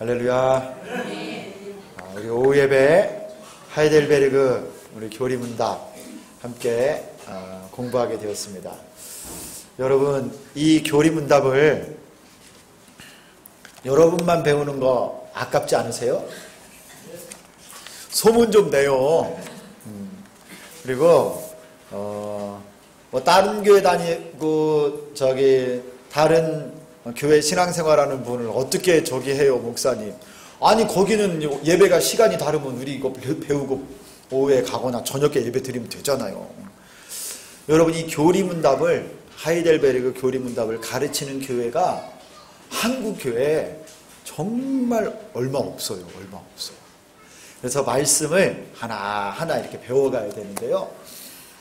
할렐루야. 우리 오후 예배 하이델베르그 우리 교리문답 함께 공부하게 되었습니다. 여러분, 이 교리문답을 여러분만 배우는 거 아깝지 않으세요? 소문 좀 내요. 그리고 뭐 다른 교회 다니고 다른 교회 신앙생활하는 분을 어떻게 저기 해요, 목사님? 아니, 거기는 예배가 시간이 다르면 우리 이거 배우고 오후에 가거나 저녁에 예배 드리면 되잖아요. 여러분, 이 교리문답을, 하이델베르그 교리문답을 가르치는 교회가 한국 교회에 정말 얼마 없어요. 얼마 없어요. 그래서 말씀을 하나하나 이렇게 배워가야 되는데요.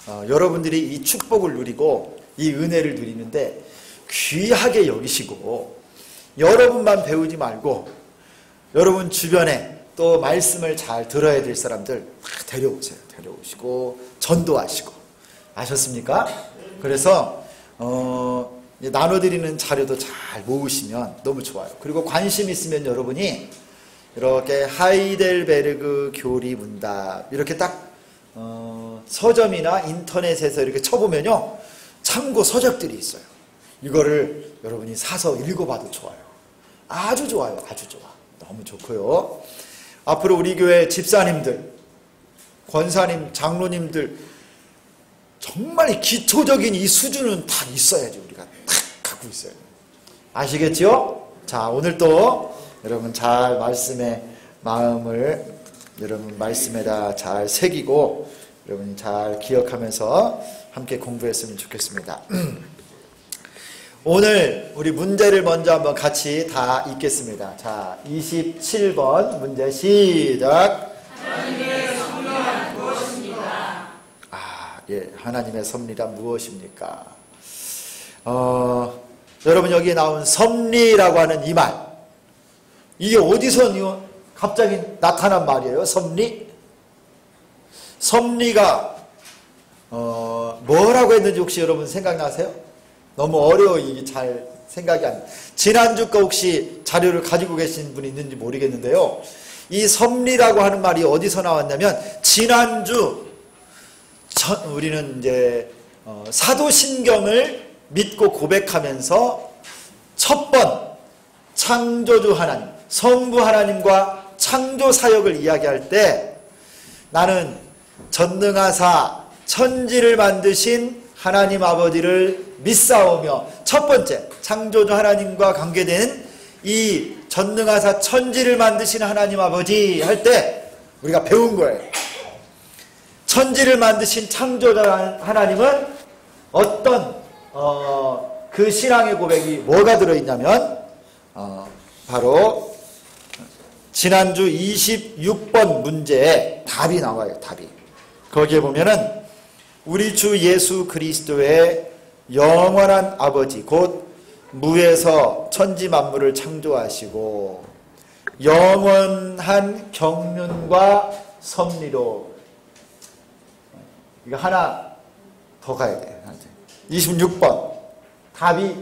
여러분들이 이 축복을 누리고 이 은혜를 누리는데 귀하게 여기시고, 여러분만 배우지 말고 여러분 주변에 또 말씀을 잘 들어야 될 사람들 다 데려오세요. 데려오시고 전도하시고. 아셨습니까? 그래서 나눠드리는 자료도 잘 모으시면 너무 좋아요. 그리고 관심 있으면 여러분이 이렇게 하이델베르그 교리문답 이렇게 딱 서점이나 인터넷에서 이렇게 쳐보면요, 참고 서적들이 있어요. 이거를 여러분이 사서 읽어봐도 좋아요. 아주 좋아요. 아주 좋아. 너무 좋고요. 앞으로 우리 교회 집사님들, 권사님, 장로님들 정말 기초적인 이 수준은 다 있어야죠. 우리가 딱 갖고 있어요. 아시겠죠? 자, 오늘 또 여러분 잘 말씀의 마음을 여러분 말씀에다 잘 새기고 여러분 잘 기억하면서 함께 공부했으면 좋겠습니다. 오늘 우리 문제를 먼저 한번 같이 다 읽겠습니다. 자, 27번 문제 시작. 하나님의 섭리란 무엇입니까? 예, 하나님의 섭리란 무엇입니까? 여러분, 여기에 나온 섭리라고 하는 이 말, 이게 어디서 갑자기 나타난 말이에요? 섭리? 섭리가 뭐라고 했는지 혹시 여러분 생각나세요? 너무 어려워. 이게 잘 생각이 안 나요. 지난주 거 혹시 자료를 가지고 계신 분이 있는지 모르겠는데요, 이 섭리라고 하는 말이 어디서 나왔냐면, 지난주 우리는 이제 사도신경을 믿고 고백하면서 첫 번 창조주 하나님, 성부 하나님과 창조 사역을 이야기할 때, 나는 전능하사 천지를 만드신 하나님 아버지를 믿사오며, 첫 번째 창조주 하나님과 관계된 이 전능하사 천지를 만드신 하나님 아버지 할 때 우리가 배운 거예요. 천지를 만드신 창조자 하나님은 어떤 그 신앙의 고백이 뭐가 들어있냐면, 바로 지난주 26번 문제에 답이 나와요. 답이. 거기에 보면은 우리 주 예수 그리스도의 영원한 아버지, 곧 무에서 천지 만물을 창조하시고 영원한 경륜과 섭리로, 이거 하나 더 가야 돼. 26번 답이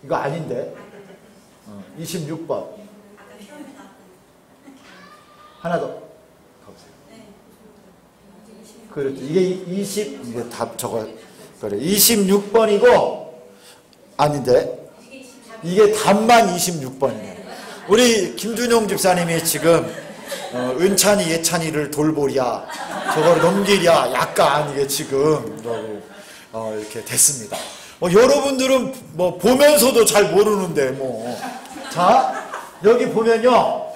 이거 아닌데, 26번 하나 더 가보세요. 그렇죠. 이게 이게 답 저거 그래. 26번이고 아닌데, 이게 답만 26번이네. 우리 김준용 집사님이 지금 은찬이 예찬이를 돌보랴, 저걸 넘기랴, 약간 이게 지금 이렇게 됐습니다. 여러분들은 뭐 보면서도 잘 모르는데 뭐. 자, 여기 보면요,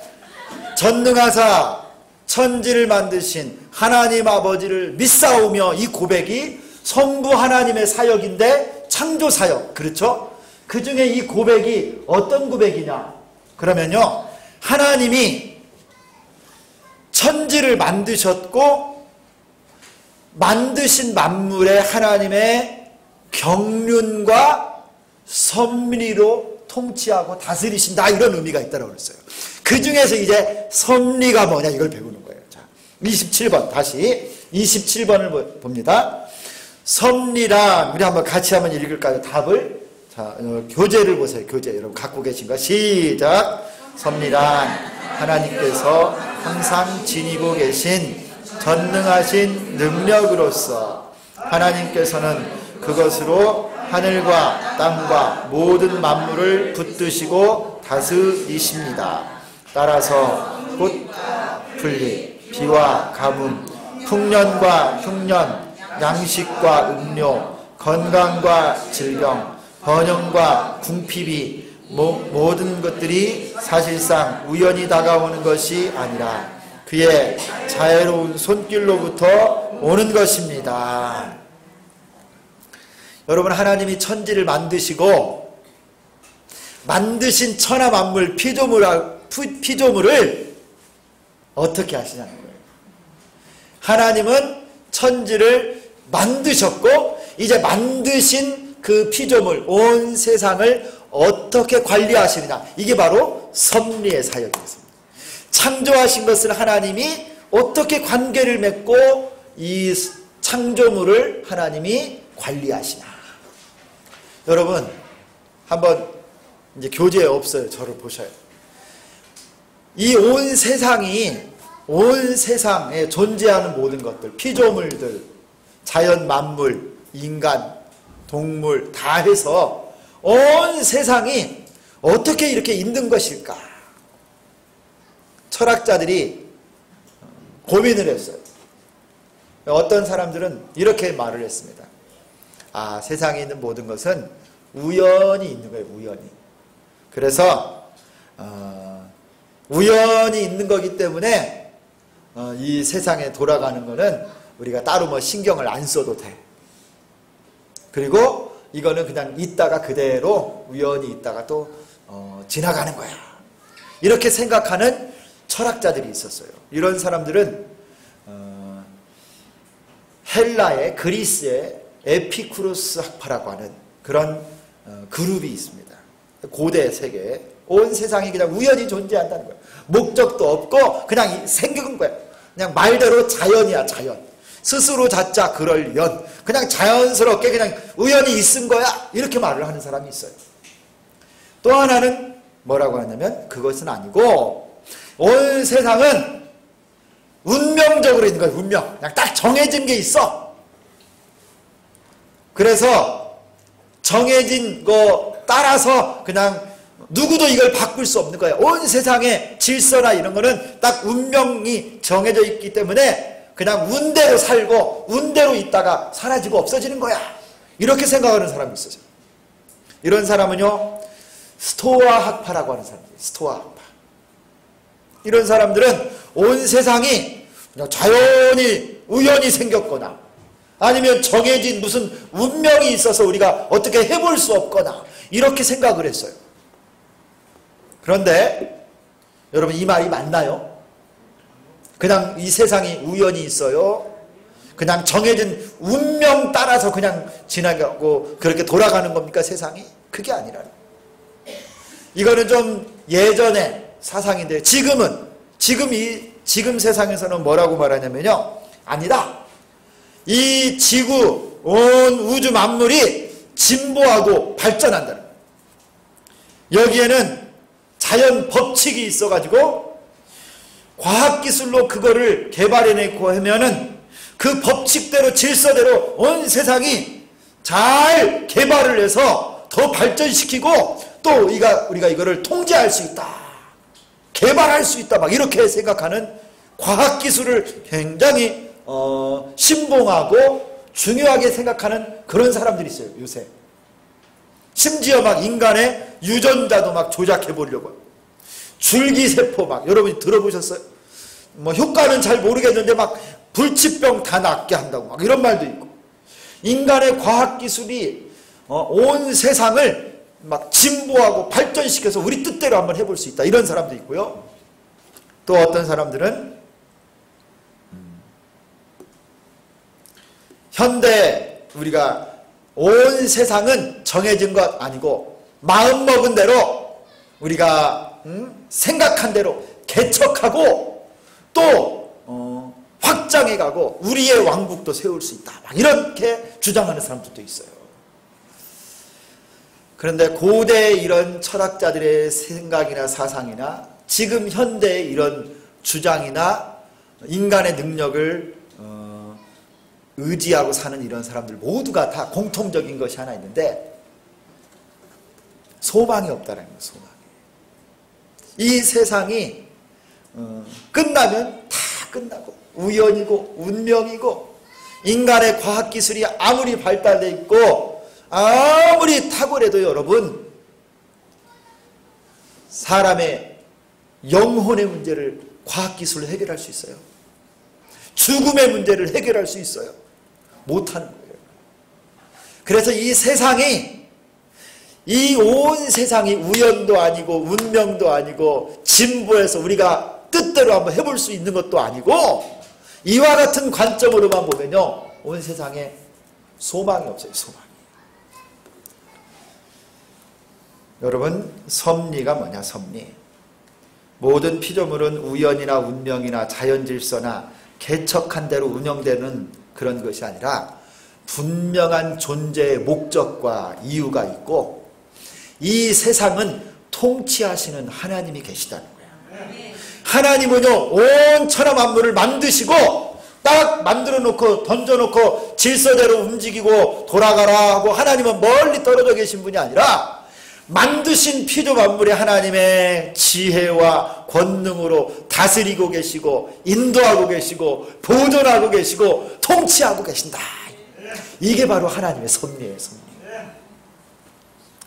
전능하사 천지를 만드신 하나님 아버지를 믿사오며, 이 고백이 성부 하나님의 사역인데 창조 사역, 그렇죠? 그 중에 이 고백이 어떤 고백이냐 그러면요, 하나님이 천지를 만드셨고 만드신 만물의 하나님의 경륜과 섭리로 통치하고 다스리신다, 이런 의미가 있다고 그랬어요. 그 중에서 이제 섭리가 뭐냐, 이걸 배우는 거예요. 자, 27번 다시 27번을 봅니다. 섭리란, 우리 한번 같이 한번 읽을까요? 답을. 자, 교재를 보세요. 교재 여러분 갖고 계신 거 시작. 섭리란 하나님께서 항상 지니고 계신 전능하신 능력으로서 하나님께서는 그것으로 하늘과 땅과 모든 만물을 붙드시고 다스리십니다. 따라서 꽃과 풀잎, 비와 가뭄, 풍년과 흉년, 양식과 음료, 건강과 질병, 번영과 궁핍이 모든 것들이 사실상 우연히 다가오는 것이 아니라 그의 자애로운 손길로부터 오는 것입니다. 여러분, 하나님이 천지를 만드시고 만드신 천하 만물 피조물을 어떻게 하시냐는 거예요. 하나님은 천지를 만드셨고 이제 만드신 그 피조물 온 세상을 어떻게 관리하시느냐, 이게 바로 섭리의 사역이었습니다. 창조하신 것을 하나님이 어떻게 관계를 맺고 이 창조물을 하나님이 관리하시나. 여러분, 한번 이제 교재에 없어요. 저를 보셔요. 이 온 세상에 존재하는 모든 것들, 피조물들, 자연 만물, 인간, 동물 다 해서 온 세상이 어떻게 이렇게 있는 것일까? 철학자들이 고민을 했어요. 어떤 사람들은 이렇게 말을 했습니다. 아, 세상에 있는 모든 것은 우연히 있는 거예요. 우연히. 그래서 우연히 있는 거기 때문에 이 세상에 돌아가는 거는 우리가 따로 뭐 신경을 안 써도 돼. 그리고 이거는 그냥 있다가 그대로 우연히 있다가 또 지나가는 거야. 이렇게 생각하는 철학자들이 있었어요. 이런 사람들은 헬라의, 그리스의 에피쿠로스 학파라고 하는 그런 그룹이 있습니다. 고대 세계에 온 세상이 그냥 우연히 존재한다는 거예요. 목적도 없고 그냥 생긴 거예요. 그냥 말대로 자연이야, 자연. 스스로 자자 그럴연. 그냥 자연스럽게 그냥 우연히 있은 거야. 이렇게 말을 하는 사람이 있어요. 또 하나는 뭐라고 하냐면 그것은 아니고 온 세상은 운명적으로 있는 거예요. 운명. 그냥 딱 정해진 게 있어. 그래서 정해진 거 따라서 그냥 누구도 이걸 바꿀 수 없는 거예요. 온 세상의 질서나 이런 거는 딱 운명이 정해져 있기 때문에 그냥 운대로 살고 운대로 있다가 사라지고 없어지는 거야. 이렇게 생각하는 사람이 있어요. 이런 사람은요, 스토아 학파라고 하는 사람이에요. 스토아 학파. 이런 사람들은 온 세상이 그냥 자연히 우연히 생겼거나 아니면 정해진 무슨 운명이 있어서 우리가 어떻게 해볼 수 없거나 이렇게 생각을 했어요. 그런데 여러분, 이 말이 맞나요? 그냥 이 세상이 우연히 있어요? 그냥 정해진 운명 따라서 그냥 지나가고 그렇게 돌아가는 겁니까, 세상이? 그게 아니라. 이거는 좀 예전의 사상인데 지금 세상에서는 뭐라고 말하냐면요, 아니다. 이 지구, 온 우주 만물이 진보하고 발전한다는 거예요. 여기에는 자연 법칙이 있어가지고 과학기술로 그거를 개발해내고 하면은 그 법칙대로 질서대로 온 세상이 잘 개발을 해서 더 발전시키고 또 우리가 이거를 통제할 수 있다. 개발할 수 있다. 막 이렇게 생각하는 과학기술을 굉장히 신봉하고 중요하게 생각하는 그런 사람들이 있어요, 요새. 심지어 막 인간의 유전자도 막 조작해 보려고. 줄기세포 막, 여러분이 들어보셨어요? 뭐 효과는 잘 모르겠는데 막 불치병 다 낫게 한다고 막 이런 말도 있고. 인간의 과학기술이 온 세상을 막 진보하고 발전시켜서 우리 뜻대로 한번 해볼 수 있다. 이런 사람도 있고요. 또 어떤 사람들은 현대 우리가 온 세상은 정해진 것 아니고 마음먹은 대로 우리가 생각한 대로 개척하고 또 확장해가고 우리의 왕국도 세울 수 있다. 막 이렇게 주장하는 사람들도 있어요. 그런데 고대 이런 철학자들의 생각이나 사상이나 지금 현대의 이런 주장이나 인간의 능력을 의지하고 사는 이런 사람들 모두가 다 공통적인 것이 하나 있는데 소망이 없다는 거예요. 소망이. 이 세상이 끝나면 다 끝나고 우연이고 운명이고 인간의 과학기술이 아무리 발달되어 있고 아무리 탁월해도 여러분 사람의 영혼의 문제를 과학기술로 해결할 수 있어요? 죽음의 문제를 해결할 수 있어요? 못하는 거예요. 그래서 이 세상이 이 온 세상이 우연도 아니고 운명도 아니고 진보해서 우리가 뜻대로 한번 해볼 수 있는 것도 아니고 이와 같은 관점으로만 보면요 온 세상에 소망이 없어요. 소망이. 여러분 섭리가 뭐냐? 섭리. 모든 피조물은 우연이나 운명이나 자연질서나 개척한 대로 운영되는 그런 것이 아니라 분명한 존재의 목적과 이유가 있고 이 세상은 통치하시는 하나님이 계시다는 거예요. 하나님은요 온 천하 만물을 만드시고 딱 만들어 놓고 던져 놓고 질서대로 움직이고 돌아가라 하고 하나님은 멀리 떨어져 계신 분이 아니라 만드신 피조 만물의 하나님의 지혜와 권능으로 다스리고 계시고 인도하고 계시고 보존하고 계시고 통치하고 계신다. 이게 바로 하나님의 섭리예요. 섭리.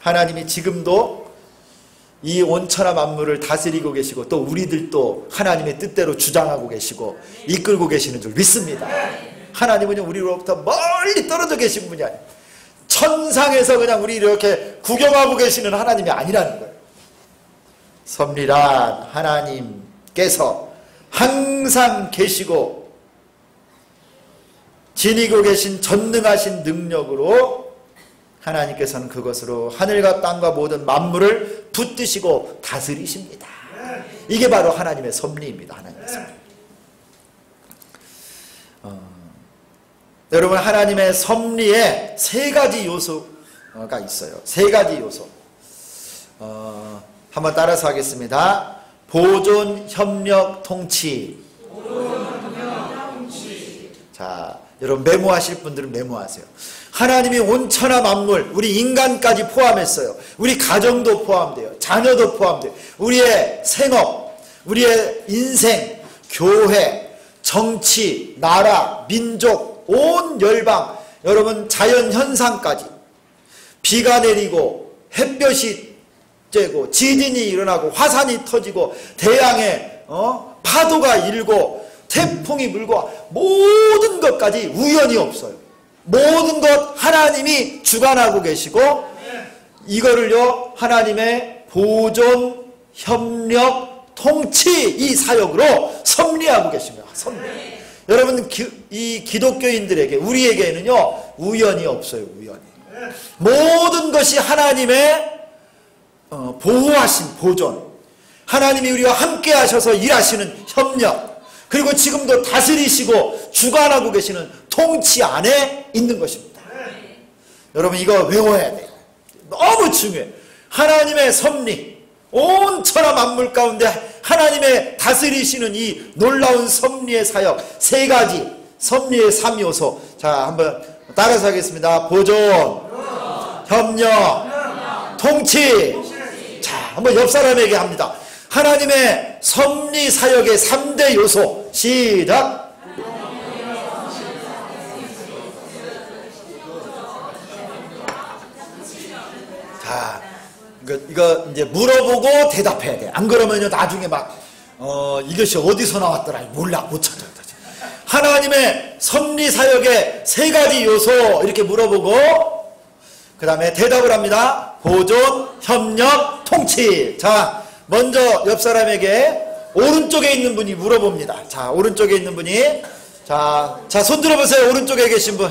하나님이 지금도 이 온천하 만물을 다스리고 계시고 또 우리들도 하나님의 뜻대로 주장하고 계시고 이끌고 계시는 줄 믿습니다. 하나님은 우리로부터 멀리 떨어져 계신 분이 아니에요. 천상에서 그냥 우리 이렇게 구경하고 계시는 하나님이 아니라는 거예요. 섭리란 하나님께서 항상 계시고 지니고 계신 전능하신 능력으로 하나님께서는 그것으로 하늘과 땅과 모든 만물을 붙드시고 다스리십니다. 이게 바로 하나님의 섭리입니다. 하나님의 섭리. 여러분 하나님의 섭리에 세 가지 요소가 있어요. 세 가지 요소. 한번 따라서 하겠습니다. 보존, 협력, 통치. 자, 여러분 메모하실 분들은 메모하세요. 하나님이 온천하 만물, 우리 인간까지 포함했어요. 우리 가정도 포함돼요. 자녀도 포함돼요. 우리의 생업, 우리의 인생, 교회, 정치, 나라, 민족, 온 열방, 여러분 자연 현상까지 비가 내리고 햇볕이 쬐고 지진이 일어나고 화산이 터지고 대양에 파도가 일고 태풍이 불고 모든 것까지 우연이 없어요. 모든 것 하나님이 주관하고 계시고 이거를요 하나님의 보존, 협력, 통치 이 사역으로 섭리하고 계십니다. 섭리. 여러분 이 기독교인들에게 우리에게는요 우연이 없어요. 우연이. 모든 것이 하나님의 보호하신 보존, 하나님이 우리와 함께 하셔서 일하시는 협력, 그리고 지금도 다스리시고 주관하고 계시는 통치 안에 있는 것입니다. 여러분 이거 외워야 돼요. 너무 중요해요. 하나님의 섭리, 온 천하 만물 가운데 하나님의 다스리시는 이 놀라운 섭리의 사역 세 가지, 섭리의 3요소. 자, 한번 따라서 하겠습니다. 보존, 협력, 통치. 자, 한번 옆 사람에게 합니다. 하나님의 섭리 사역의 3대 요소. 시작. 자, 이거 이제 물어보고 대답해야 돼. 안 그러면요 나중에 막 이것이 어디서 나왔더라 몰라 못 찾아. 하나님의 섭리 사역의 3가지 요소 이렇게 물어보고 그 다음에 대답을 합니다. 보존, 협력, 통치. 자, 먼저 옆 사람에게 오른쪽에 있는 분이 물어봅니다. 자, 오른쪽에 있는 분이 자, 손 들어보세요. 오른쪽에 계신 분.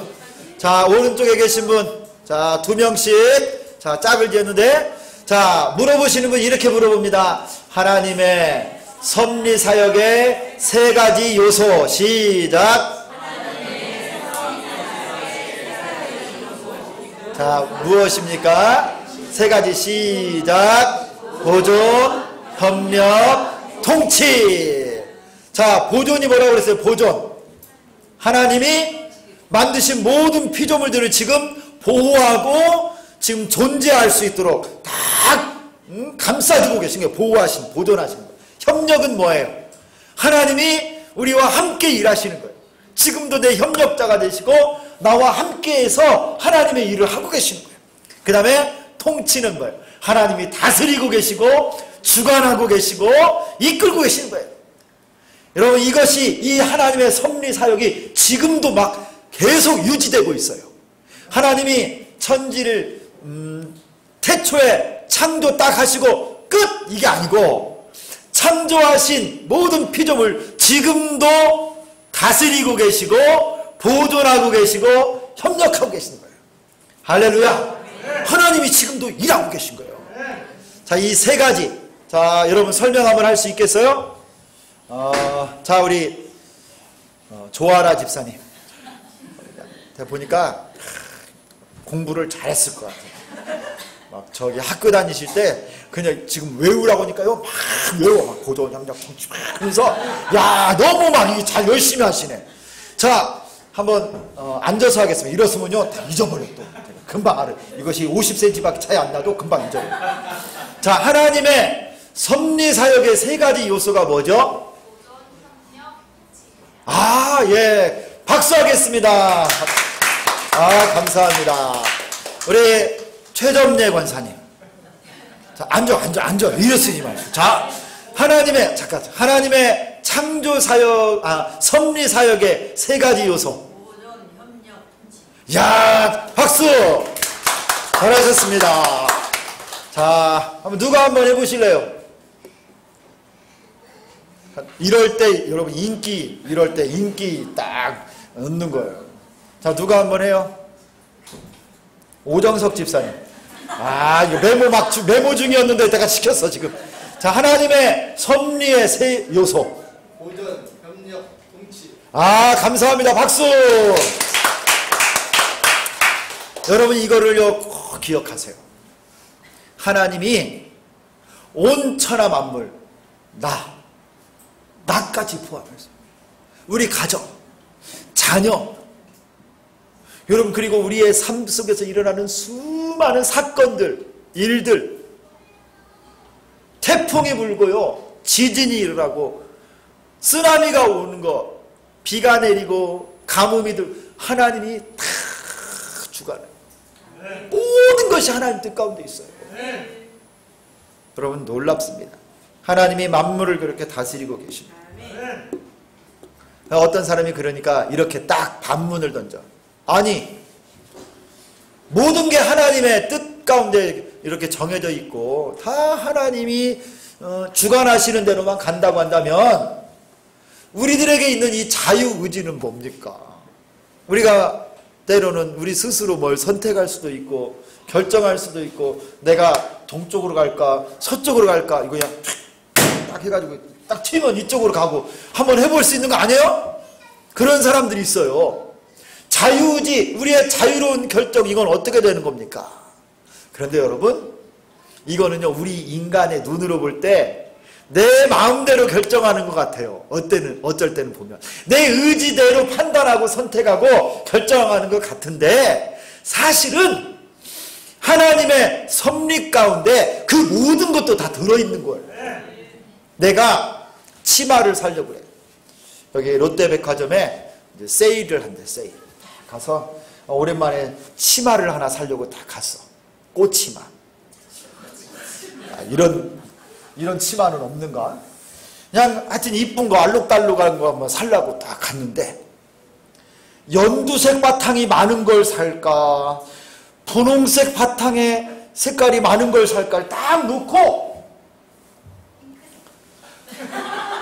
자, 오른쪽에 계신 분. 자, 2명씩. 자, 짝을 지었는데 자, 물어보시는 분 이렇게 물어봅니다. 하나님의 섭리 사역의 3가지 요소. 시작. 자, 무엇입니까? 3가지. 시작. 보존, 협력, 통치. 자, 보존이 뭐라고 그랬어요? 보존. 하나님이 만드신 모든 피조물들을 지금 보호하고 지금 존재할 수 있도록 다 감싸주고 계신 거예요. 보호하신, 보존하신 거예요. 협력은 뭐예요? 하나님이 우리와 함께 일하시는 거예요. 지금도 내 협력자가 되시고 나와 함께해서 하나님의 일을 하고 계시는 거예요. 그 다음에 통치는 뭐예요? 하나님이 다스리고 계시고 주관하고 계시고 이끌고 계시는 거예요. 여러분, 이것이 이 하나님의 섭리 사역이 지금도 막 계속 유지되고 있어요. 하나님이 천지를 태초에 창조 딱 하시고 끝! 이게 아니고 창조하신 모든 피조물 지금도 다스리고 계시고 보존하고 계시고 협력하고 계시는 거예요. 할렐루야. 하나님이 지금도 일하고 계신 거예요. 자, 이 세 가지. 자, 여러분 설명 한번 할 수 있겠어요? 자, 우리 조아라 집사님 보니까 공부를 잘했을 것 같아요. 막 저기 학교 다니실 때 그냥 지금 외우라고 하니까요 막 외워, 막 고전 협력 통치 하면서 야, 너무 막 잘 열심히 하시네. 자, 한번 앉아서 하겠습니다. 이렇으면요 다 잊어버려. 또 금방 알아. 이것이 50cm밖에 차이 안 나도 금방 잊어버려. 자, 하나님의 섭리 사역의 세 가지 요소가 뭐죠? 아, 예, 박수하겠습니다. 아, 감사합니다. 우리 최점례 권사님. 자, 앉아. 이래 쓰지 마시고. 자, 하나님의 창조 사역, 섭리 사역의 세 가지 요소. 야, 박수! 잘하셨습니다. 자, 한번 누가 한번 해보실래요? 이럴 때, 여러분, 이럴 때 인기 딱 얻는 거예요. 자, 누가 한번 해요? 오정석 집사님. 아, 이거 메모 중이었는데 내가 시켰어, 지금. 자, 하나님의 섭리의 세 요소. 보존, 협력, 통치. 아, 감사합니다. 박수! 여러분, 이거를요, 꼭 기억하세요. 하나님이 온 천하 만물, 나까지 포함해서 우리 가정, 자녀, 여러분, 그리고 우리의 삶 속에서 일어나는 수많은 사건들, 일들, 태풍이 불고요, 지진이 일어나고, 쓰나미가 오는 거, 비가 내리고, 가뭄이 하나님이 다 주관해요. 모든 것이 하나님 뜻 가운데 있어요. 여러분, 놀랍습니다. 하나님이 만물을 그렇게 다스리고 계십니다. 어떤 사람이 그러니까 이렇게 딱 반문을 던져. 아니, 모든 게 하나님의 뜻 가운데 이렇게 정해져 있고 다 하나님이 주관하시는 대로만 간다고 한다면 우리들에게 있는 이 자유의지는 뭡니까? 우리가 때로는 우리 스스로 뭘 선택할 수도 있고 결정할 수도 있고 내가 동쪽으로 갈까 서쪽으로 갈까 이거 그냥 딱 해가지고 딱 튀면 이쪽으로 가고 한번 해볼 수 있는 거 아니에요? 그런 사람들이 있어요. 자유의지, 우리의 자유로운 결정, 이건 어떻게 되는 겁니까? 그런데 여러분, 이거는요, 우리 인간의 눈으로 볼 때 내 마음대로 결정하는 것 같아요. 어쩔 때는 보면. 내 의지대로 판단하고 선택하고 결정하는 것 같은데, 사실은 하나님의 섭리 가운데 그 모든 것도 다 들어있는 거예요. 내가 치마를 사려고 그래. 여기 롯데백화점에 이제 세일을 한대, 세일. 가서 오랜만에 치마를 하나 사려고 딱 갔어. 꽃치마. 이런 치마는 없는가? 그냥 하여튼 이쁜 거 알록달록한 거 한번 살라고 딱 갔는데 연두색 바탕이 많은 걸 살까 분홍색 바탕에 색깔이 많은 걸 살까 딱 놓고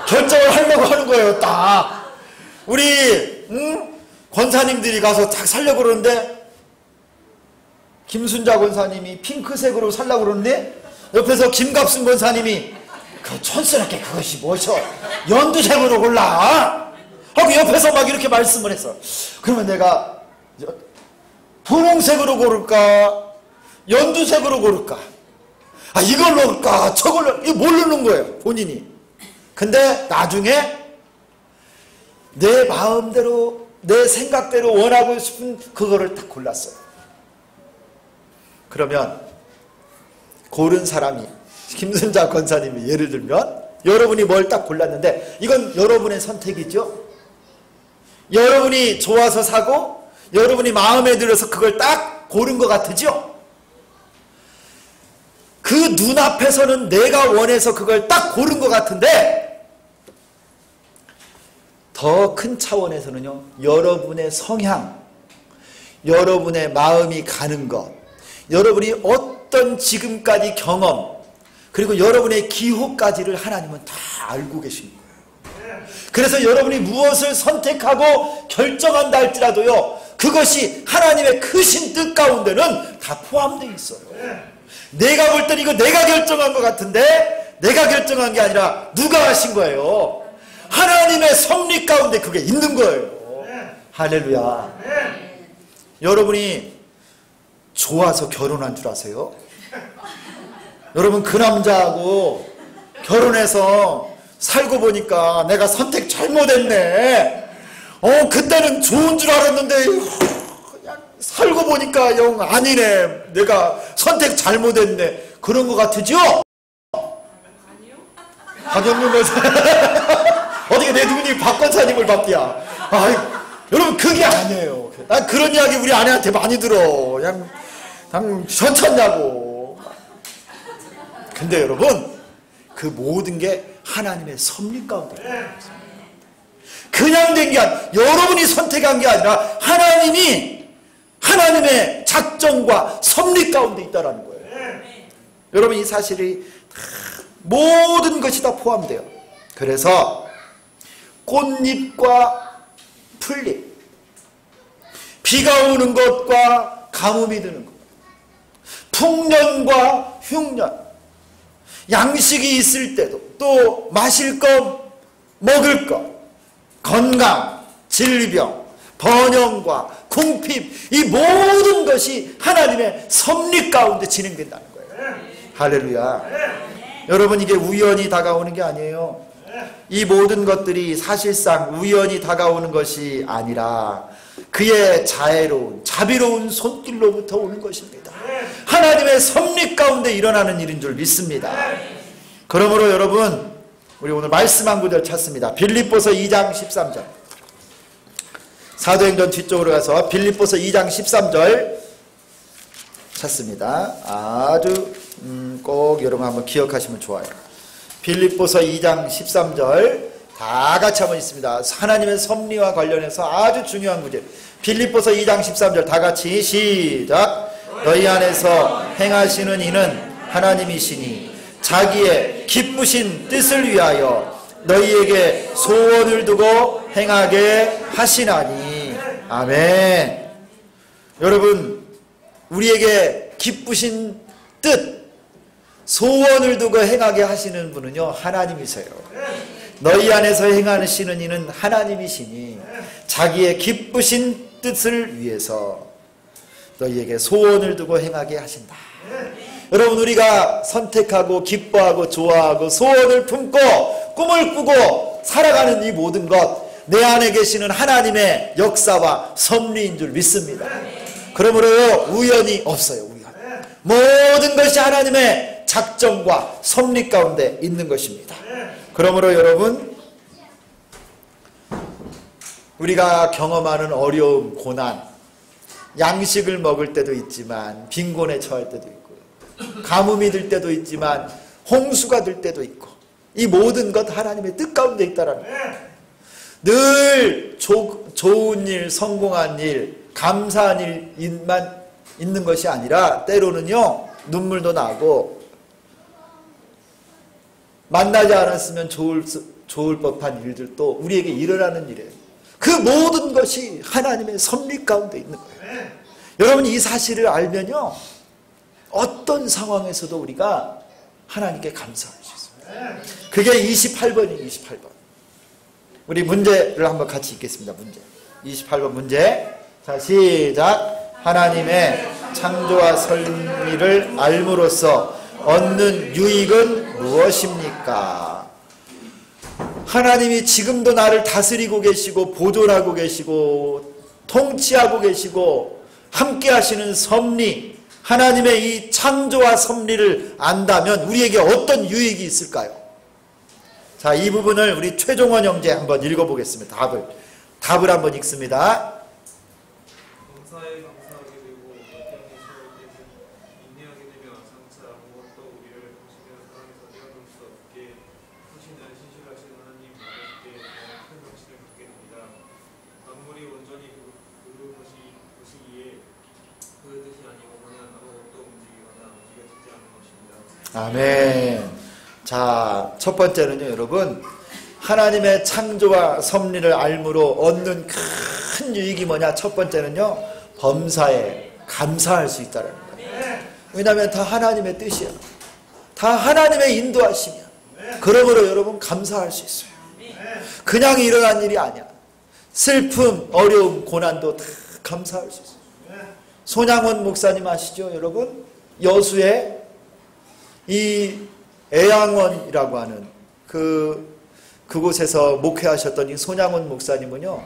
결정을 하려고 하는 거예요. 딱 우리 권사님들이 가서 딱 살려고 그러는데 김순자 권사님이 핑크색으로 살려고 그러는데 옆에서 김갑순 권사님이 그 촌스럽게 그것이 뭐셔 연두색으로 골라 하고 옆에서 막 이렇게 말씀을 했어. 그러면 내가 분홍색으로 고를까 연두색으로 고를까 이걸 넣을까 저걸 넣을까 이거 모르는 거예요 본인이. 근데 나중에 내 마음대로 내 생각대로 원하고 싶은 그거를 딱 골랐어요. 그러면 고른 사람이 김순자 권사님이 예를 들면 여러분이 뭘 딱 골랐는데 이건 여러분의 선택이죠. 여러분이 좋아서 사고 여러분이 마음에 들어서 그걸 딱 고른 것 같으죠. 그 눈앞에서는 내가 원해서 그걸 딱 고른 것 같은데 더 큰 차원에서는요, 여러분의 성향, 여러분의 마음이 가는 것, 여러분이 어떤 지금까지 경험, 그리고 여러분의 기호까지를 하나님은 다 알고 계신 거예요. 그래서 여러분이 무엇을 선택하고 결정한다 할지라도요, 그것이 하나님의 크신 뜻 가운데는 다 포함되어 있어요. 내가 볼 땐 이거 내가 결정한 것 같은데 내가 결정한 게 아니라 누가 하신 거예요? 하나님의 섭리 가운데 그게 있는 거예요. 할렐루야. 여러분이 좋아서 결혼한 줄 아세요? 여러분 그 남자하고 결혼해서 살고 보니까 내가 선택 잘못했네. 그때는 좋은 줄 알았는데 그냥 살고 보니까 영 아니네. 내가 선택 잘못했네. 그런 것 같으죠? 아니요. 박영민 권사 어떻게 내 눈이 박 권사님을 받기야. 여러분 그게 아니에요. 난 그런 이야기 우리 아내한테 많이 들어. 그냥 괜찮냐고. 근데 여러분 그 모든 게 하나님의 섭리 가운데 그냥 된 게 아니라 여러분이 선택한 게 아니라 하나님이 하나님의 작정과 섭리 가운데 있다라는 거예요. 여러분 이 사실이 모든 것이 다 포함돼요. 그래서 꽃잎과 풀잎, 비가 오는 것과 가뭄이 드는 것, 풍년과 흉년, 양식이 있을 때도 또 마실 것, 먹을 것, 건강, 질병, 번영과 궁핍, 이 모든 것이 하나님의 섭리 가운데 진행된다는 거예요. 할렐루야. 여러분 이게 우연히 다가오는 게 아니에요. 이 모든 것들이 사실상 우연히 다가오는 것이 아니라 그의 자비로운 손길로부터 오는 것입니다. 하나님의 섭리 가운데 일어나는 일인 줄 믿습니다. 그러므로 여러분 우리 오늘 말씀 한 구절 찾습니다. 빌립보서 2장 13절. 사도행전 뒤쪽으로 가서 빌립보서 2장 13절 찾습니다. 아주 꼭 여러분 한번 기억하시면 좋아요. 빌립보서 2장 13절 다 같이 한번 있습니다. 하나님의 섭리와 관련해서 아주 중요한 구절. 빌립보서 2장 13절 다 같이 시작. 너희 안에서 행하시는 이는 하나님이시니 자기의 기쁘신 뜻을 위하여 너희에게 소원을 두고 행하게 하시나니. 아멘. 여러분 우리에게 기쁘신 뜻, 소원을 두고 행하게 하시는 분은요 하나님이세요. 너희 안에서 행하시는 이는 하나님이시니 자기의 기쁘신 뜻을 위해서 너희에게 소원을 두고 행하게 하신다. 여러분 우리가 선택하고 기뻐하고 좋아하고 소원을 품고 꿈을 꾸고 살아가는 이 모든 것 내 안에 계시는 하나님의 역사와 섭리인 줄 믿습니다. 그러므로 우연이 없어요. 모든 것이 하나님의 작정과 섭리 가운데 있는 것입니다. 그러므로 여러분 우리가 경험하는 어려움, 고난, 양식을 먹을 때도 있지만 빈곤에 처할 때도 있고 가뭄이 들 때도 있지만 홍수가 들 때도 있고 이 모든 것 하나님의 뜻 가운데 있다라는 거예요. 늘 좋은 일, 성공한 일, 감사한 일만 있는 것이 아니라 때로는요 눈물도 나고 만나지 않았으면 좋을 법한 일들도 우리에게 일어나는 일이에요. 그 모든 것이 하나님의 섭리 가운데 있는 거예요. 여러분 이 사실을 알면요 어떤 상황에서도 우리가 하나님께 감사할 수 있습니다. 그게 28번이에요. 28번. 우리 문제를 한번 같이 읽겠습니다. 문제 28번 문제. 자 시작. 하나님의 창조와 섭리를 알므로써 얻는 유익은 무엇입니까? 하나님이 지금도 나를 다스리고 계시고 보존하고 계시고 통치하고 계시고 함께 하시는 섭리, 하나님의 이 창조와 섭리를 안다면 우리에게 어떤 유익이 있을까요? 자, 이 부분을 우리 최종원 형제 한번 읽어보겠습니다. 답을 한번 읽습니다. 감사에 감사하게 되고 역경에 처할 때는 인내하게 되며 장차 아무것도 우리를 당신의 사랑에서 뛰어넘을 수 없게 하시는 신실하신 하나님 아버지께 큰 확신을 갖게 됩니다. 만물이 온전히 보시기에 그 뜻이 아니고는 아무것도 움직이거나 움직여지지 않는 것입니다. 아멘. 자, 첫 번째는요, 여러분, 하나님의 창조와 섭리를 알므로 얻는 큰 유익이 뭐냐? 첫 번째는요, 범사에 감사할 수 있다는 거예요. 왜냐하면 다 하나님의 뜻이야. 다 하나님의 인도하심이야. 그러므로 여러분 감사할 수 있어요. 그냥 일어난 일이 아니야. 슬픔, 어려움, 고난도 다 감사할 수 있어요. 손양원 목사님 아시죠, 여러분? 여수의 이 애양원이라고 하는 그곳에서 목회하셨던 이 손양원 목사님은요,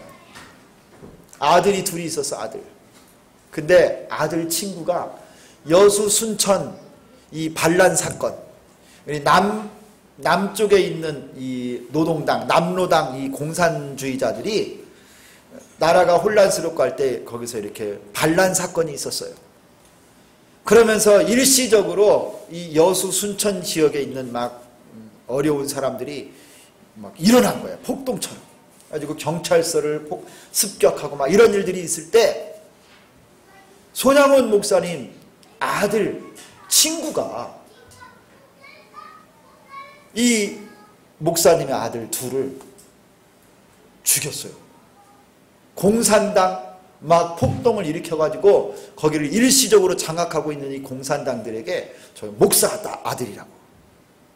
아들이 둘이 있었어, 아들. 근데 아들 친구가 여수 순천 이 반란 사건, 남쪽에 있는 이 노동당, 남로당 이 공산주의자들이 나라가 혼란스럽고 할 때 거기서 이렇게 반란 사건이 있었어요. 그러면서 일시적으로 이 여수 순천 지역에 있는 막 어려운 사람들이 막 일어난 거예요. 폭동처럼. 가지고 경찰서를 습격하고 막 이런 일들이 있을 때 손양원 목사님 아들 친구가 이 목사님의 아들 둘을 죽였어요. 공산당 막 폭동을 일으켜가지고 거기를 일시적으로 장악하고 있는 이 공산당들에게 저 목사 아들이라고.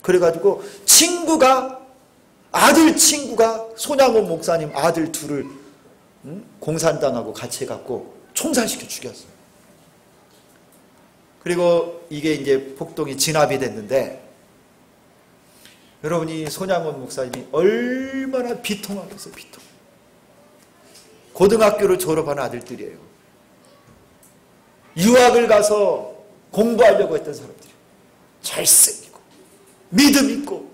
그래가지고 아들 친구가 손양원 목사님 아들 둘을 공산당하고 같이 해갖고 총살시켜 죽였어요. 그리고 이게 이제 폭동이 진압이 됐는데 여러분이 손양원 목사님이 얼마나 비통하겠어요. 비통. 고등학교를 졸업한 아들들이에요. 유학을 가서 공부하려고 했던 사람들이에요. 잘생기고 믿음 있고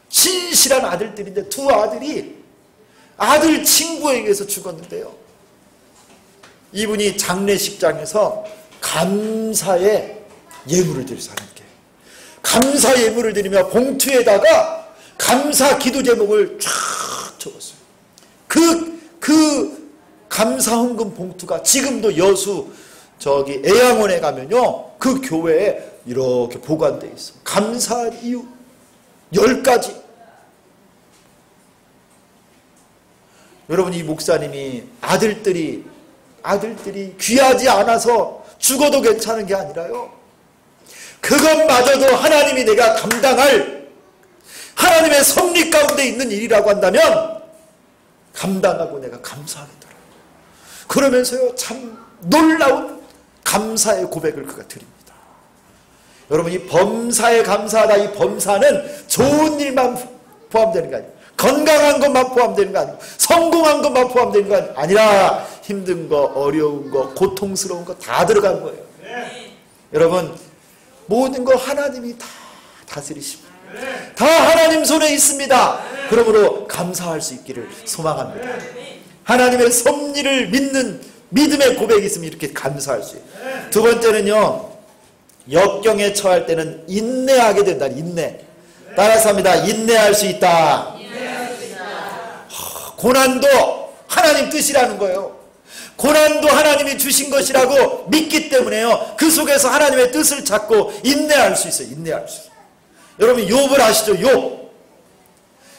신실한 아들들인데 두 아들이 아들 친구에 의해서 죽었는데요. 이분이 장례식장에서 감사의 예물을 드려서 하나님께 감사 예물을 드리며 봉투에다가 감사 기도 제목을 쫙 적었어요. 그 감사 헌금 봉투가 지금도 여수 저기 애양원에 가면요 그 교회에 이렇게 보관되어 있어. 감사할 이유 10가지. 여러분 이 목사님이 아들들이 귀하지 않아서 죽어도 괜찮은 게 아니라요. 그것마저도 하나님이 내가 감당할 하나님의 섭리 가운데 있는 일이라고 한다면 감당하고 내가 감사하겠더라. 그러면서요 참 놀라운 감사의 고백을 그가 드립니다. 여러분 이 범사에 감사하다, 이 범사는 좋은 일만 포함되는 게 아니에요. 건강한 것만 포함되는 거 아니고 성공한 것만 포함되는 거 아니라 힘든 거, 어려운 거, 고통스러운 거 다 들어간 거예요. 여러분 모든 거 하나님이 다 다스리십니다. 다 하나님 손에 있습니다. 그러므로 감사할 수 있기를 소망합니다. 하나님의 섭리를 믿는 믿음의 고백이 있으면 이렇게 감사할 수 있어요. 두 번째는요, 역경에 처할 때는 인내하게 된다. 인내. 따라서 합니다. 인내할 수 있다. 고난도 하나님 뜻이라는 거예요. 고난도 하나님이 주신 것이라고 믿기 때문에요. 그 속에서 하나님의 뜻을 찾고 인내할 수 있어요. 인내할 수 있어요. 여러분 욥을 아시죠? 욥.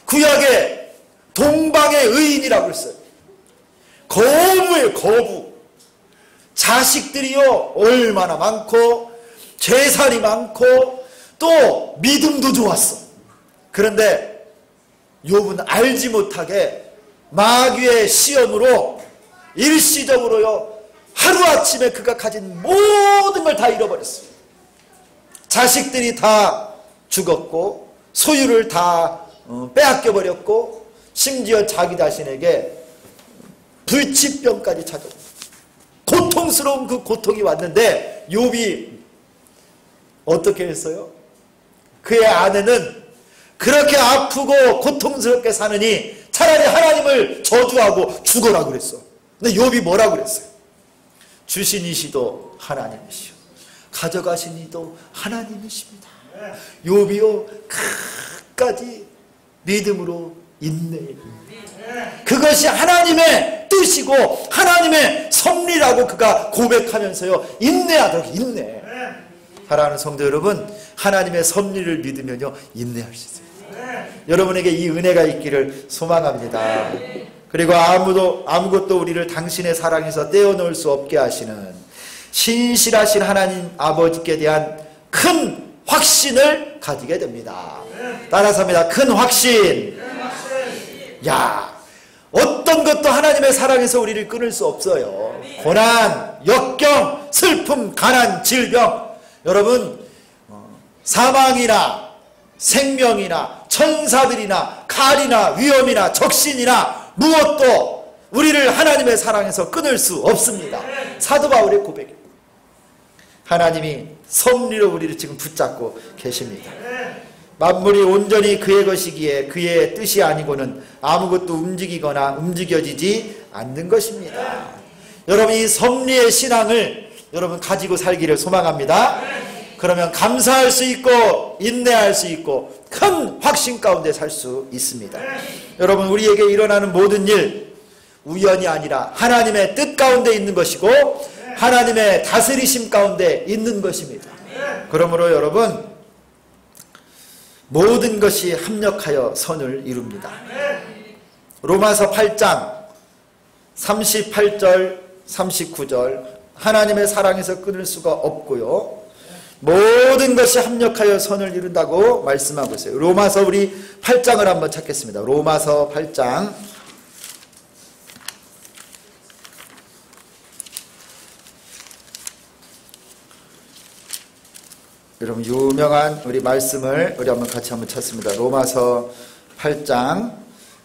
구약에 동방의 의인이라고 했어요. 거부예요. 거부. 자식들이요 얼마나 많고 재산이 많고 또 믿음도 좋았어. 그런데 욥은 알지 못하게 마귀의 시험으로 일시적으로요 하루아침에 그가 가진 모든 걸 다 잃어버렸어요. 자식들이 다 죽었고 소유를 다 빼앗겨 버렸고 심지어 자기 자신에게 불치병까지 찾아옵니다. 고통스러운 그 고통이 왔는데 욥이 어떻게 했어요? 그의 아내는 그렇게 아프고 고통스럽게 사느니 차라리 하나님을 저주하고 죽어라 그랬어. 근데 욥이 뭐라 그랬어요? 주신 이시도 하나님이시오, 가져가신 이도 하나님이십니다. 욥이요 끝까지 믿음으로 인내해요. 그것이 하나님의 뜻이고 하나님의 섭리라고 그가 고백하면서요 인내하도록 인내. 사랑하는 성도 여러분, 하나님의 섭리를 믿으면요 인내할 수 있습니다. 여러분에게 이 은혜가 있기를 소망합니다. 그리고 아무것도 우리를 당신의 사랑에서 떼어놓을 수 없게 하시는 신실하신 하나님 아버지께 대한 큰 확신을 가지게 됩니다. 따라서 합니다. 큰 확신. 야, 어떤 것도 하나님의 사랑에서 우리를 끊을 수 없어요. 고난, 역경, 슬픔, 가난, 질병. 여러분, 사망이나 생명이나 천사들이나 칼이나 위험이나 적신이나 무엇도 우리를 하나님의 사랑에서 끊을 수 없습니다. 사도 바울의 고백입니다. 하나님이 섭리로 우리를 지금 붙잡고 계십니다. 만물이 온전히 그의 것이기에 그의 뜻이 아니고는 아무것도 움직이거나 움직여지지 않는 것입니다. 여러분, 이 섭리의 신앙을 여러분 가지고 살기를 소망합니다. 그러면 감사할 수 있고 인내할 수 있고 큰 확신 가운데 살 수 있습니다. 여러분, 우리에게 일어나는 모든 일 우연이 아니라 하나님의 뜻 가운데 있는 것이고 하나님의 다스리심 가운데 있는 것입니다. 그러므로 여러분, 모든 것이 합력하여 선을 이룹니다. 로마서 8장 38절 39절 하나님의 사랑에서 끊을 수가 없고요, 모든 것이 합력하여 선을 이룬다고 말씀하고 있어요. 로마서 우리 8장을 한번 찾겠습니다. 로마서 8장 여러분 유명한 우리 말씀을 우리 한번 같이 한번 찾습니다. 로마서 8장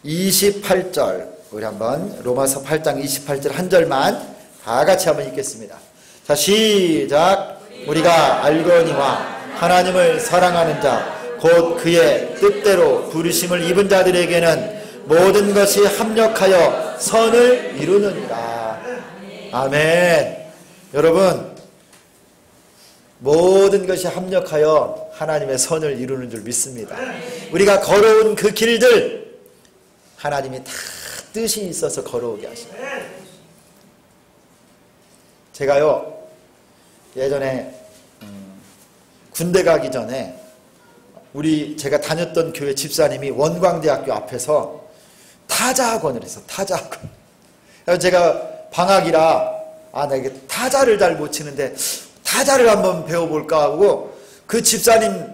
28절 우리 한번 로마서 8장 28절 한 절만 다 같이 한번 읽겠습니다. 자, 시작. 우리가 알거니와 하나님을 사랑하는 자 곧 그의 뜻대로 부르심을 입은 자들에게는 모든 것이 합력하여 선을 이루느니라. 아멘. 여러분, 모든 것이 합력하여 하나님의 선을 이루는 줄 믿습니다. 우리가 걸어온 그 길들 하나님이 다 뜻이 있어서 걸어오게 하십니다. 제가요 예전에 군대 가기 전에 제가 다녔던 교회 집사님이 원광대학교 앞에서 타자학원을 했어. 타자학원. 그래서 제가 방학이라 나 이게 타자를 잘 못 치는데 타자를 한번 배워볼까 하고 그 집사님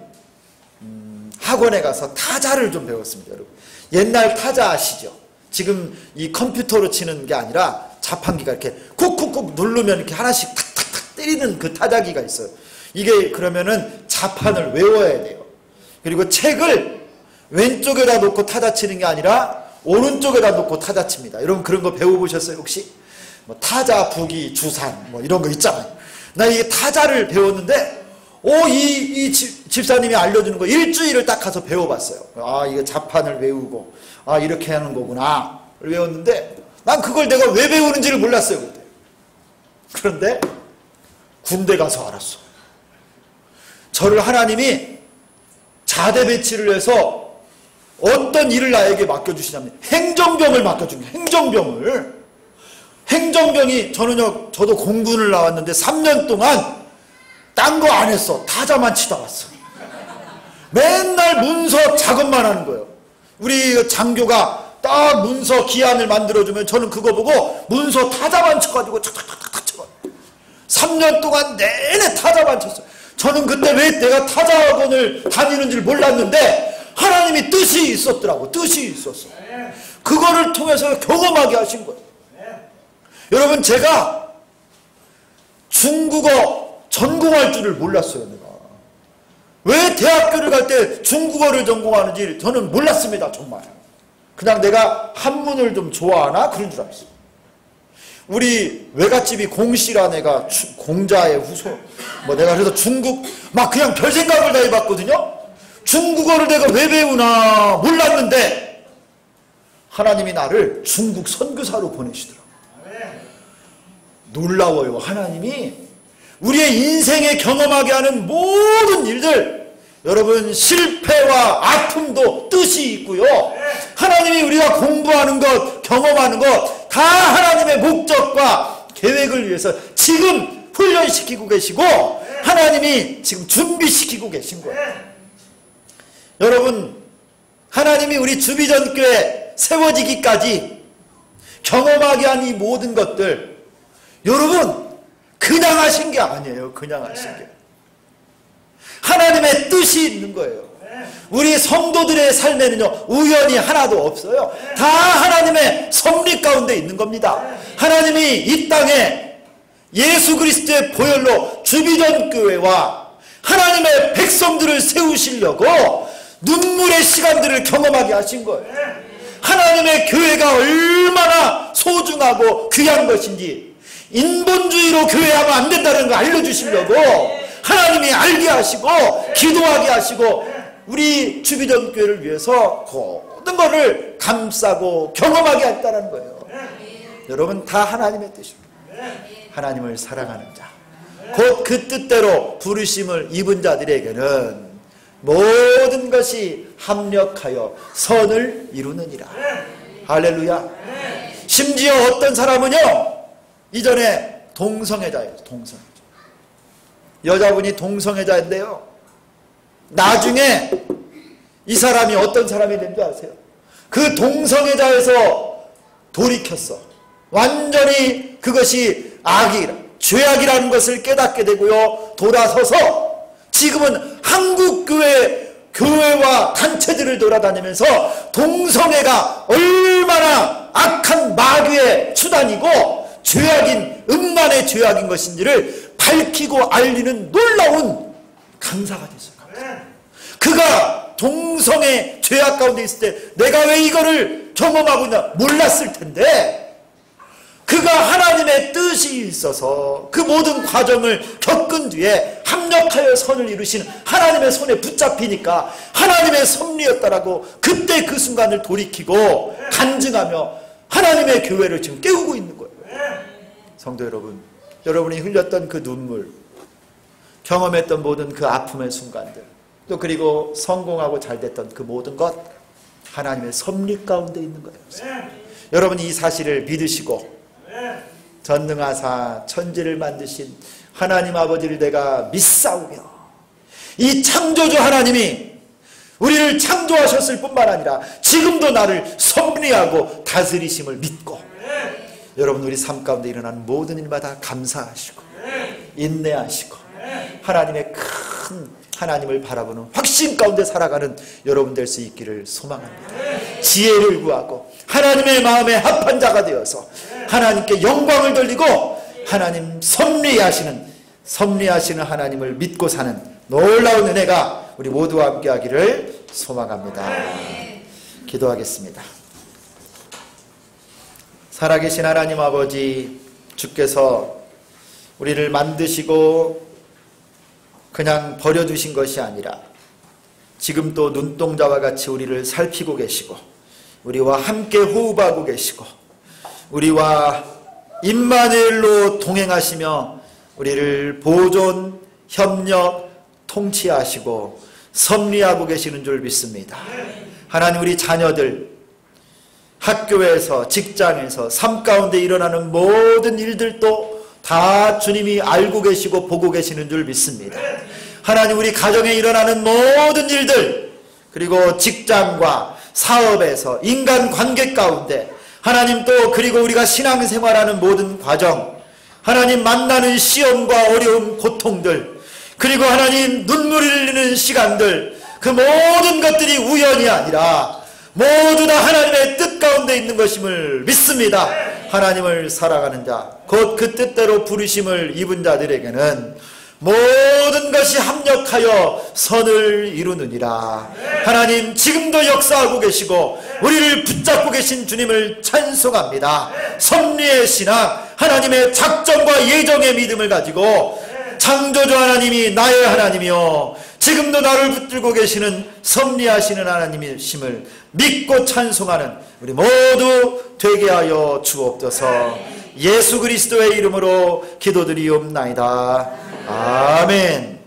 학원에 가서 타자를 좀 배웠습니다. 여러분, 옛날 타자 아시죠? 지금 이 컴퓨터로 치는 게 아니라 자판기가 이렇게 쿡쿡쿡 누르면 이렇게 하나씩 탁탁탁 때리는 그 타자기가 있어요. 이게 그러면은 자판을 외워야 돼요. 그리고 책을 왼쪽에다 놓고 타자 치는 게 아니라 오른쪽에다 놓고 타자 칩니다. 여러분 그런 거 배워보셨어요 혹시? 뭐 타자, 부기, 주산 뭐 이런 거 있잖아요. 나 이게 타자를 배웠는데 이 집사님이 알려주는 거 일주일을 딱 가서 배워봤어요. 이거 자판을 외우고 이렇게 하는 거구나 외웠는데 난 그걸 내가 왜 배우는지를 몰랐어요 그때. 그런데 군대 가서 알았어. 저를 하나님이 자대 배치를 해서 어떤 일을 나에게 맡겨주시냐면 행정병을 맡겨준 거예요. 행정병이 저도 공군을 나왔는데 3년 동안 딴 거 안 했어. 타자만 치다 왔어. 맨날 문서 작업만 하는 거예요. 우리 장교가 딱 문서 기한을 만들어주면 저는 그거 보고 문서 타자만 쳐가지고 탁탁탁탁 쳐. 3년 동안 내내 타자만 쳤어요. 저는 그때 왜 내가 타자학원을 다니는 줄 몰랐는데 하나님이 뜻이 있었더라고. 뜻이 있었어. 그거를 통해서 경험하게 하신 거예요. 여러분, 제가 중국어 전공할 줄을 몰랐어요. 내가 왜 대학교를 갈 때 중국어를 전공하는지 저는 몰랐습니다. 정말. 그냥 내가 한문을 좀 좋아하나? 그런 줄 알았어. 우리 외갓집이 공씨라 내가 공자의 후손. 내가 그래서 중국 막 그냥 별 생각을 다 해봤거든요. 중국어를 내가 왜 배우나 몰랐는데 하나님이 나를 중국 선교사로 보내시더라고요. 놀라워요. 하나님이 우리의 인생에 경험하게 하는 모든 일들, 여러분 실패와 아픔도 뜻이 있고요. 하나님이 우리가 공부하는 것, 경험하는 것 다 하나님의 목적과 계획을 위해서 지금 훈련시키고 계시고 하나님이 지금 준비시키고 계신 거예요. 여러분, 하나님이 우리 주비전교회 세워지기까지 경험하게 한 이 모든 것들, 여러분 그냥 하신 게 아니에요. 그냥 하신 게 하나님의 뜻이 있는 거예요. 우리 성도들의 삶에는요 우연이 하나도 없어요. 다 하나님의 섭리 가운데 있는 겁니다. 하나님이 이 땅에 예수 그리스도의 보혈로 주비전교회와 하나님의 백성들을 세우시려고 눈물의 시간들을 경험하게 하신 거예요. 하나님의 교회가 얼마나 소중하고 귀한 것인지, 인본주의로 교회하면 안 된다는 걸 알려주시려고 하나님이 알게 하시고 기도하게 하시고 우리 주비전교회를 위해서 모든 것을 감싸고 경험하게 했다는 거예요. 여러분 다 하나님의 뜻입니다. 하나님을 사랑하는 자, 곧 그 뜻대로 부르심을 입은 자들에게는 모든 것이 합력하여 선을 이루느니라. 할렐루야. 심지어 어떤 사람은요 이전에 동성애자예요. 동성애자. 여자분이 동성애자인데요, 나중에 이 사람이 어떤 사람이 된 줄 아세요? 그 동성애자에서 돌이켰어. 완전히 그것이 악이라, 죄악이라는 것을 깨닫게 되고요, 돌아서서 지금은 한국 교회와 단체들을 돌아다니면서 동성애가 얼마나 악한 마귀의 수단이고 죄악인, 음란의 죄악인 것인지를 밝히고 알리는 놀라운 강사가 됐어요. 그가 동성애 죄악 가운데 있을 때 내가 왜 이거를 경험하고 있나 몰랐을 텐데, 그가 하나님의 뜻이 있어서 그 모든 과정을 겪은 뒤에 합력하여 선을 이루신 하나님의 손에 붙잡히니까 하나님의 섭리였다라고 그때 그 순간을 돌이키고 간증하며 하나님의 교회를 지금 깨우고 있는 거예요. 성도 여러분, 여러분이 흘렸던 그 눈물, 경험했던 모든 그 아픔의 순간들, 또 그리고 성공하고 잘됐던 그 모든 것, 하나님의 섭리 가운데 있는 거예요. 여러분이 이 사실을 믿으시고 전능하사 천지를 만드신 하나님 아버지를 내가 믿사오며, 이 창조주 하나님이 우리를 창조하셨을 뿐만 아니라 지금도 나를 섭리하고 다스리심을 믿고, 여러분 우리 삶 가운데 일어나는 모든 일마다 감사하시고 인내하시고 하나님의 큰 하나님을 바라보는 확신 가운데 살아가는 여러분 될 수 있기를 소망합니다. 지혜를 구하고 하나님의 마음에 합한 자가 되어서 하나님께 영광을 돌리고 하나님 섭리하시는 하나님을 믿고 사는 놀라운 은혜가 우리 모두와 함께 하기를 소망합니다. 기도하겠습니다. 살아계신 하나님 아버지, 주께서 우리를 만드시고 그냥 버려두신 것이 아니라 지금 또 눈동자와 같이 우리를 살피고 계시고 우리와 함께 호흡하고 계시고 우리와 임마누엘로 동행하시며 우리를 보존, 협력, 통치하시고 섭리하고 계시는 줄 믿습니다. 하나님, 우리 자녀들 학교에서, 직장에서, 삶 가운데 일어나는 모든 일들도 다 주님이 알고 계시고 보고 계시는 줄 믿습니다. 하나님, 우리 가정에 일어나는 모든 일들, 그리고 직장과 사업에서 인간관계 가운데 하나님, 또 그리고 우리가 신앙생활하는 모든 과정, 하나님 만나는 시험과 어려움, 고통들, 그리고 하나님 눈물을 흘리는 시간들, 그 모든 것들이 우연이 아니라 모두 다 하나님의 뜻 가운데 있는 것임을 믿습니다. 하나님을 사랑하는 자, 곧 그 뜻대로 부르심을 입은 자들에게는 모든 것이 합력하여 선을 이루느니라. 하나님 지금도 역사하고 계시고 우리를 붙잡고 계신 주님을 찬송합니다. 섭리의 신앙, 하나님의 작정과 예정의 믿음을 가지고 창조주 하나님이 나의 하나님이요 지금도 나를 붙들고 계시는 섭리하시는 하나님이심을 믿고 찬송하는 우리 모두 되게 하여 주옵소서. 예수 그리스도의 이름으로 기도드리옵나이다. 아멘.